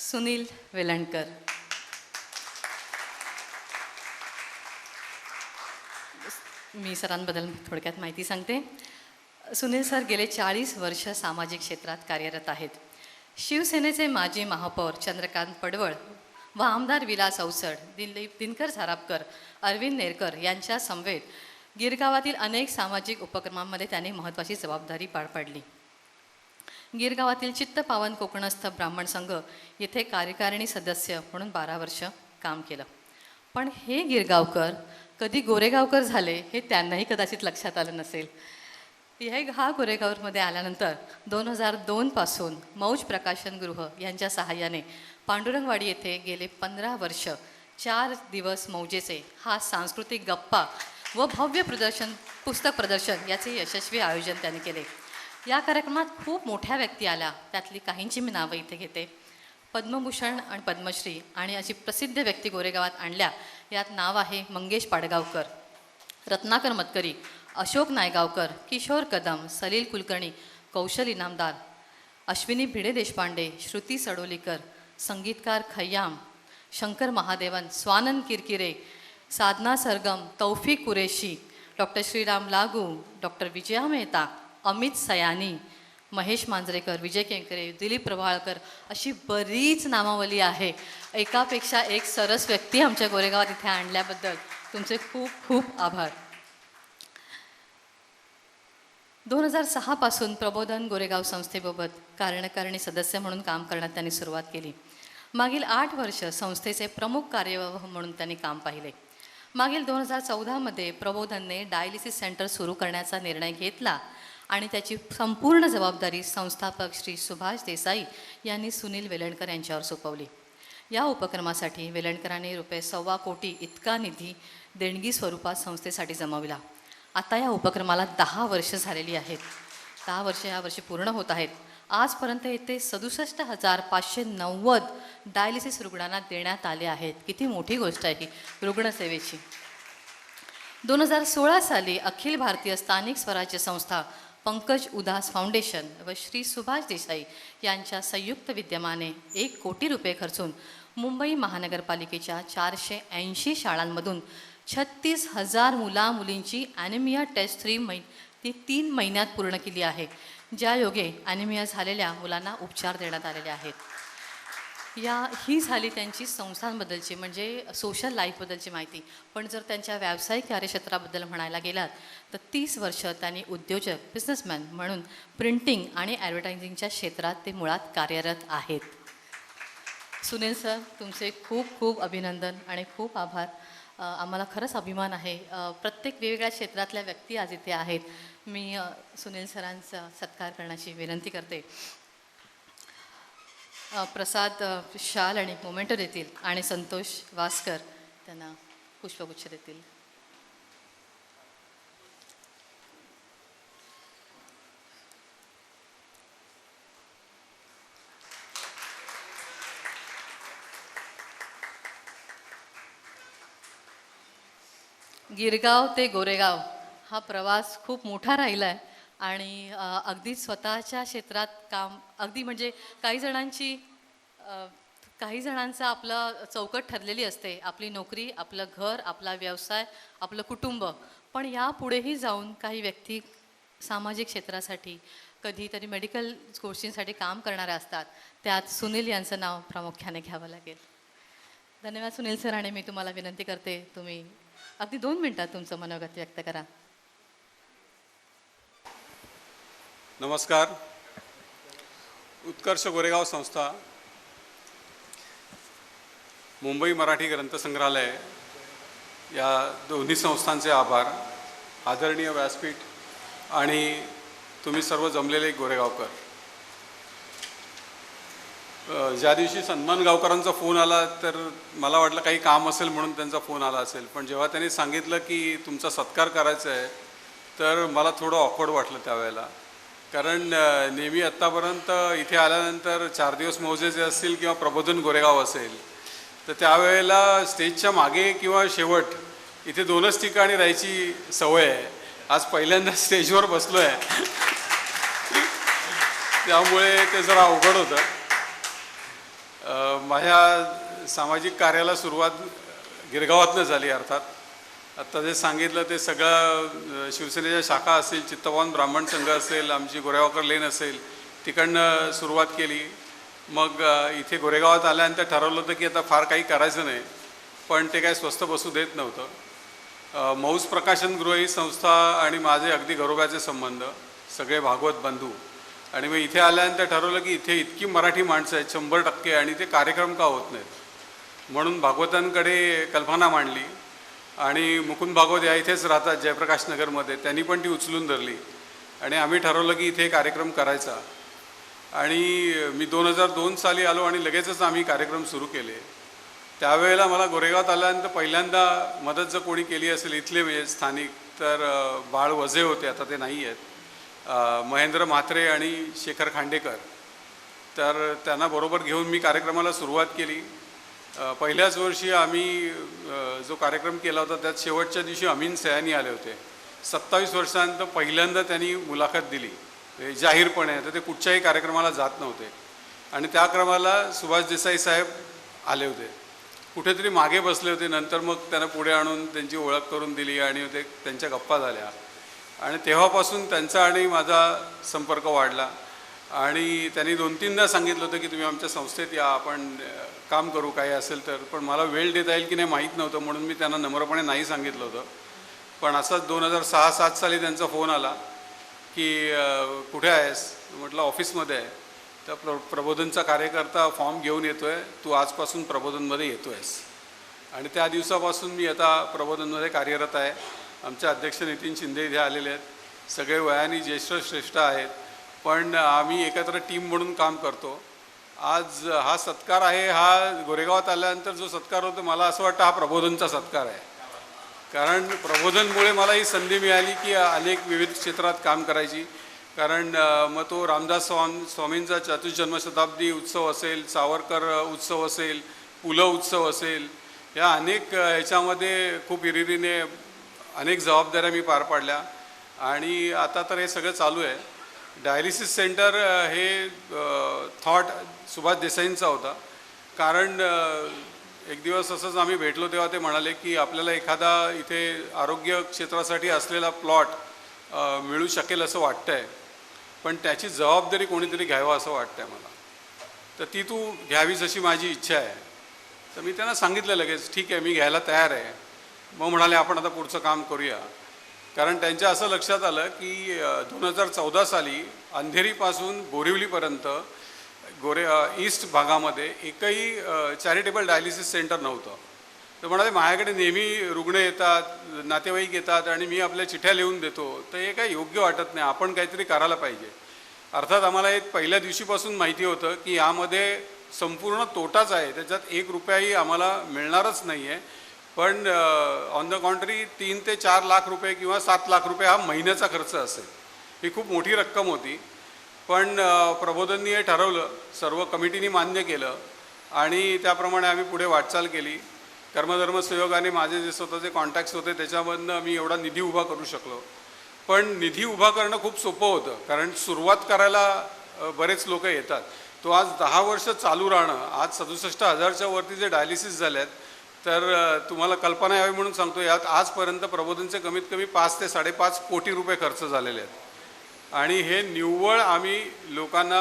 सुनील वेलणकर. मी सरांबद्दल थोडक्यात माहिती सांगते. सुनील सर गेले 40 वर्ष सामाजिक क्षेत्रात कार्यरत आहेत. शिवसेनेचे माजी महापौर चंद्रकांत पडवळ व आमदार विलास अवसड, दिनकर झारापकर, अरविंद नेरकर यांच्या समवेत गिरगावातील अनेक सामाजिक उपक्रमांमध्ये त्यांनी महत्त्वाची जबाबदारी पार पाडली. गिरगावातील चित्तपावन कोकणस्थ ब्राह्मण संघ येथे कार्यकारिणी सदस्य म्हणून 12 वर्ष काम केलं. पण हे गिरगावकर कधी गोरेगावकर झाले हे त्यांनाही कदाचित लक्षात आलं नसेल. हा गोरेगावमध्ये आल्यानंतर 2002 पासून मौज प्रकाशनगृह यांच्या सहाय्याने पांडुरंगवाडी येथे गेले 15 वर्ष 4 दिवस मौजेचे हा सांस्कृतिक गप्पा व भव्य पुस्तक प्रदर्शन याचे यशस्वी आयोजन त्यांनी केले. या कार्यक्रमात खूप मोठ्या व्यक्ती आल्या. त्यातली काहींची मी नावं इथे घेते. पद्मभूषण आणि पद्मश्री आणि अशी प्रसिद्ध व्यक्ती गोरेगावात आणल्या. यात नाव आहे मंगेश पाडगावकर, रत्नाकर मतकरी, अशोक नायगावकर, किशोर कदम, सलील कुलकर्णी, कौशल इनामदार, अश्विनी भिडे देशपांडे, श्रुती सडोलीकर, संगीतकार खय्याम, शंकर महादेवन, स्वानंद किरकिरे, साधना सरगम, तौफिक कुरेशी, डॉक्टर श्रीराम लागू, डॉक्टर विजया मेहता, अमित सयानी, महेश मांजरेकर, विजय केंकरे, दिलीप प्रभाळकर अशी बरीच नामावली आहे. एकापेक्षा एक सरस व्यक्ती आमच्या गोरेगावात इथे आणल्याबद्दल तुमचे खूप खूप आभार. 2006 पासून प्रबोधन गोरेगाव संस्थेबाबत कार्यकारिणी सदस्य म्हणून काम करण्यात त्यांनी सुरुवात केली. मागील 8 वर्ष संस्थेचे प्रमुख कार्यवाह म्हणून त्यांनी काम पाहिले. मागील 2014 प्रबोधनने डायलिसिस सेंटर सुरू करण्याचा निर्णय घेतला आणि त्याची संपूर्ण जबाबदारी संस्थापक श्री सुभाष देसाई यांनी सुनील वेलणकर यांच्यावर सोपवली. या उपक्रमासाठी वेलणकरांनी ₹1.25 कोटी इतका निधी देणगी स्वरूपात संस्थेसाठी जमवला. आता या उपक्रमाला 10 वर्ष झालेली आहेत. 10 वर्ष यावर्षी पूर्ण होत आहेत. आजपर्यंत येथे 67,590 डायलिसिस रुग्णांना देण्यात आले आहेत. किती मोठी गोष्ट आहे ही रुग्णसेवेची. 2016 साली अखिल भारतीय स्थानिक स्वराज्य संस्था, पंकज उदास फाउंडेशन व श्री सुभाष देसाई यांच्या संयुक्त विद्यमाने ₹1 कोटी खर्चून मुंबई महानगरपालिकेच्या 480 शाळांमधून 36,000 मुलींची ॲनिमिया टेस्ट 3 महिन्यात पूर्ण केली आहे. ज्या योगे ॲनिमिया झालेल्या मुलांना उपचार देण्यात आलेले आहेत. ही झाली त्यांची संस्थांबद्दलची म्हणजे सोशल लाईफबद्दलची माहिती. पण जर त्यांच्या व्यावसायिक कार्यक्षेत्राबद्दल म्हणायला गेलात तर 30 वर्ष त्यांनी उद्योजक बिझनेसमॅन म्हणून प्रिंटिंग आणि ॲडव्हर्टायझिंगच्या क्षेत्रात ते मुळात कार्यरत आहेत. सुनील सर, तुमचे खूप खूप अभिनंदन आणि खूप आभार. आम्हाला खरंच अभिमान आहे. प्रत्येक वेगवेगळ्या क्षेत्रातल्या व्यक्ती आज इथे आहेत. मी सुनील सरांचा सत्कार करण्याची विनंती करते. प्रसाद शाल आणि मोमेंटो देतील आणि संतोष वासकर त्यांना पुष्पगुच्छ देतील. गिरगाव ते गोरेगाव हा प्रवास खूप मोठा राहिला आहे आणि अगदी स्वतःच्या क्षेत्रात काम अगदी म्हणजे काही जणांचं आपलं चौकट ठरलेली असते. आपली नोकरी, आपलं घर, आपला व्यवसाय, आपलं कुटुंब. पण यापुढेही जाऊन काही व्यक्ती सामाजिक क्षेत्रासाठी, कधीतरी मेडिकल गोष्टींसाठी काम करणारे असतात. त्यात सुनील यांचं नाव प्रामुख्याने घ्यावं लागेल. धन्यवाद सुनील सर. आणि मी तुम्हाला विनंती करते, तुम्ही अगदी 2 मिनिटात तुमचं मनोगत व्यक्त करा. नमस्कार. उत्कर्ष गोरेगाव संस्था, मुंबई मराठी ग्रंथसंग्रहालय या दोन्ही संस्थांचे आभार. आदरणीय व्यासपीठ आणि तुम्ही सर्व जमलेले गोरेगावकर. ज्या दिवशी सन्मान गावकरांचा फोन आला तर मला वाटलं काही काम असेल म्हणून त्यांचा फोन आला असेल. पण जेव्हा त्यांनी सांगितलं की तुमचा सत्कार करायचा आहे तर मला थोडं ऑकवर्ड वाटलं त्यावेळेला. कारण नेहमी आत्तापर्यंत इथे आल्यानंतर 4 दिवस मौजेचे असतील किंवा प्रबोधन गोरेगाव असेल तर त्यावेळेला स्टेजच्या मागे किंवा शेवट इथे 2च ठिकाणी राहायची सवय आहे. आज पहिल्यांदा स्टेजवर बसलो आहे त्यामुळे ते जरा अवघड होतं. माझ्या सामाजिक कार्याला सुरुवात गिरगावातनं झाली. अर्थात आत्ता जे सांगितलं ते सगळं शिवसेनेच्या शाखा असेल, चित्तवान ब्राह्मण संघ असेल, आमची गोरेगावकर लेन असेल, तिकडनं सुरुवात केली. मग इथे गोरेगावात आल्यानंतर ठरवलं होतं की आता फार काही करायचं नाही, पण ते काय स्वस्त बसू देत नव्हतं. मौज प्रकाशनगृह ही संस्था आणि माझे अगदी घरोब्याचे संबंध, सगळे भागवत बंधू. आणि मग इथे आल्यानंतर ठरवलं की इथे इतकी मराठी माणसं आहेत 100%, आणि ते कार्यक्रम का होत नाहीत. म्हणून भागवतांकडे कल्पना मांडली आणि मुकुंद भागवत या इथेच राहतात जयप्रकाश नगरमध्ये, त्यांनी पण ती उचलून धरली आणि आम्ही ठरवलं की इथे कार्यक्रम करायचा. आणि मी 2002 साली आलो आणि लगेचच आम्ही कार्यक्रम सुरू केले. त्यावेळेला मला गोरेगावात आल्यानंतर पहिल्यांदा मदत जर कोणी केली असेल इथले म्हणजे स्थानिक, तर बाळ वझे होते, आता ते नाही आहेत, महेंद्र म्हात्रे आणि शेखर खांडेकर. तर त्यांना बरोबर घेऊन मी कार्यक्रमाला सुरुवात केली. पहिल्याच वर्षी आम्ही जो कार्यक्रम केला होता त्यात शेवटच्या दिवशी अमीन सयानी आले होते. 27 वर्षांनंतर पहिल्यांदा त्यांनी मुलाखत दिली जाहीरपणे, तर ते कुठच्याही कार्यक्रमाला जात नव्हते. आणि त्या क्रमाला सुभाष देसाई साहेब आले होते, कुठेतरी मागे बसले होते. नंतर मग त्यांना पुढे आणून त्यांची ओळख करून दिली आणि ते त्यांच्या गप्पा झाल्या. आणि तेव्हापासून त्यांचा आणि माझा संपर्क वाढला. आणि त्यांनी 2-3दा सांगितलं होतं की तुम्ही आमच्या संस्थेत या, आपण काम करू काही असेल तर. पण मला वेळ देता येईल की नाही माहीत नव्हतं, म्हणून मी त्यांना नम्रपणे नाही सांगितलं होतं. पण असाच 2006-07 साली त्यांचा फोन आला की कुठे आहेस? म्हटलं ऑफिसमध्ये आहे. तर प्रबोधनचा कार्यकर्ता फॉर्म घेऊन येतो आहे, तू आजपासून प्रबोधनमध्ये येतो आहेस. आणि त्या दिवसापासून मी आता प्रबोधनमध्ये कार्यरत आहे. आमचे अध्यक्ष नितीन शिंदे इथे आलेले आहेत, सगळे वयाने ज्येष्ठ श्रेष्ठ आहेत, पण आम्ही एकत्र टीम म्हणून काम करतो. आज हा सत्कार आहे, हा गोरेगावात आल्यानंतर जो सत्कार होतो, मला असं वाटतं हा प्रबोधनचा सत्कार आहे. कारण प्रबोधनमुळे मला ही संधी मिळाली की अनेक विविध क्षेत्रात काम करायची. कारण मग तो रामदास स्वामींचा चतुर्जन्मशताब्दी उत्सव असेल, सावरकर उत्सव असेल, पुलं उत्सव असेल, या अनेक ह्याच्यामध्ये खूप हिरिरीने अनेक जबाबदाऱ्या मी पार पाडल्या. आणि आता तर हे सगळं चालू आहे. डायलिसिस सेंटर हे थॉट सुभाष देसाईंचा होता. कारण एक दिवस असंच आम्ही भेटलो तेव्हा ते म्हणाले की आपल्याला एखादा इथे आरोग्य क्षेत्रासाठी असलेला प्लॉट मिळू शकेल असं वाटतं आहे, पण त्याची जबाबदारी कोणीतरी घ्यावं असं वाटतं आहे मला. तर ती तू घ्यावीच अशी माझी इच्छा आहे. तर मी त्यांना सांगितलं लगेच, ठीक आहे मी घ्यायला तयार आहे. मग म्हणाले आपण आता पुढचं काम करूया. कारण त्यांच्या असं लक्षात आलं की 2014 साली अंधेरीपासून बोरिवलीपर्यंत ईस्ट भागामध्ये एकही चॅरिटेबल डायलिसिस सेंटर नव्हतं. तर म्हणाले माझ्याकडे नेहमी रुग्ण येतात, नातेवाईक येतात आणि मी आपल्या चिठ्ठ्या लिहून देतो, तर हे काही योग्य वाटत नाही, आपण काहीतरी करायला पाहिजे. अर्थात आम्हाला एक पहिल्या दिवशीपासून माहिती होतं की यामध्ये संपूर्ण तोटाच आहे, त्याच्यात 1 रुपयाही आम्हाला मिळणारच नाही आहे. पण ऑन द कॉन्ट्री 3 ते 4 लाख रुपये किंवा 7 लाख रुपये हा महिन्याचा खर्च असेल. ही खूप मोठी रक्कम होती. पण प्रबोधननी हे ठरवलं, सर्व कमिटीनी मान्य केलं आणि त्याप्रमाणे आम्ही पुढे वाटचाल केली. कर्मधर्म सहयोगाने माझे जे स्वतःचे कॉन्टॅक्ट्स होते त्याच्यामधनं मी एवढा निधी उभा करू शकलो. पण निधी उभा करणं खूप सोपं होतं, कारण सुरुवात करायला बरेच लोक येतात. तो आज 10 वर्ष चालू राहणं, आज 67,000च्या वरती जे डायलिसिस झाले आहेत, तर तुम्हाला कल्पना यावी म्हणून सांगतो, यात आजपर्यंत प्रबोधनचे कमीत कमी 5 ते 5.5 कोटी रुपये खर्च झालेले आहेत. आणि हे निव्वळ आम्ही लोकांना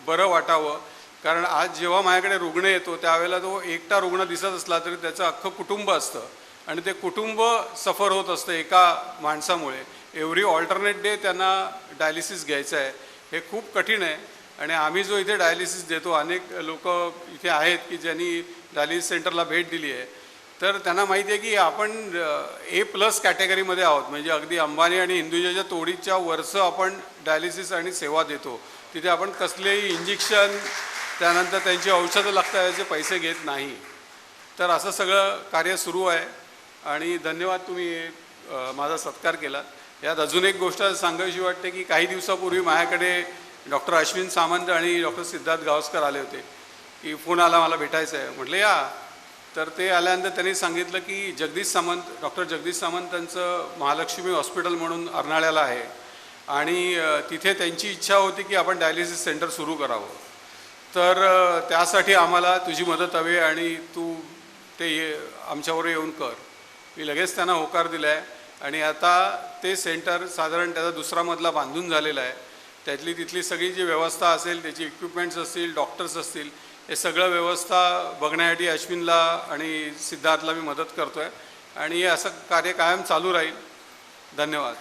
बरं वाटावं. कारण आज जेव्हा माझ्याकडे रुग्ण येतो त्यावेळेला तो एकटा रुग्ण दिसत असला तरी त्याचं अख्खं कुटुंब असतं आणि ते कुटुंब सफर होत असतं एका माणसामुळे. एव्हरी ऑल्टरनेट डे त्यांना डायलिसिस घ्यायचं आहे, हे खूप कठीण आहे. आणि आम्ही जो इथे डायलिसिस देतो, अनेक लोक इथे आहेत की ज्यांनी डायलिसिस सेंटरला भेट दिली आहे, तर त्यांना माहिती आहे की आपण A+ कॅटेगरीमध्ये आहोत. म्हणजे अगदी अंबानी आणि हिंदुजाच्या तोडीच्या वरचं आपण डायलिसिस आणि सेवा देतो. तिथे आपण कसलेही इंजेक्शन, त्यानंतर त्यांची औषधं लागतात याचे पैसे घेत नाही. तर असं सगळं कार्य सुरू आहे आणि धन्यवाद तुम्ही माझा सत्कार केला. यात अजून एक गोष्ट सांगावीशी वाटते की काही दिवसापूर्वी माझ्याकडे डॉक्टर अश्विन सामंत आणि डॉक्टर सिद्धार्थ गावस्कर आले होते की फोन आला मला भेटायचं आहे. म्हटलं या. तर ते आल्यानंतर त्यांनी सांगितलं की डॉक्टर जगदीश सामंतांचं महालक्ष्मी हॉस्पिटल म्हणून अर्नाळ्याला आहे आणि तिथे त्यांची इच्छा होती की आपण डायलिसिस सेंटर सुरू करावं. तर त्यासाठी आम्हाला तुझी मदत हवी आणि तू ते आमच्याबरोबर येऊन कर. मी लगेच त्यांना होकार दिला आहे आणि आता ते सेंटर साधारण त्याचा दुसरा मजला बांधून झालेला आहे. त्यातली तिथली सगळी जी व्यवस्था असेल, त्याची इक्विपमेंट्स असतील, डॉक्टर्स असतील, हे सगळं व्यवस्था बघण्यासाठी अश्विनला आणि सिद्धार्थला मी मदत करतो आहे आणि हे असं कार्य कायम चालू राहील. धन्यवाद.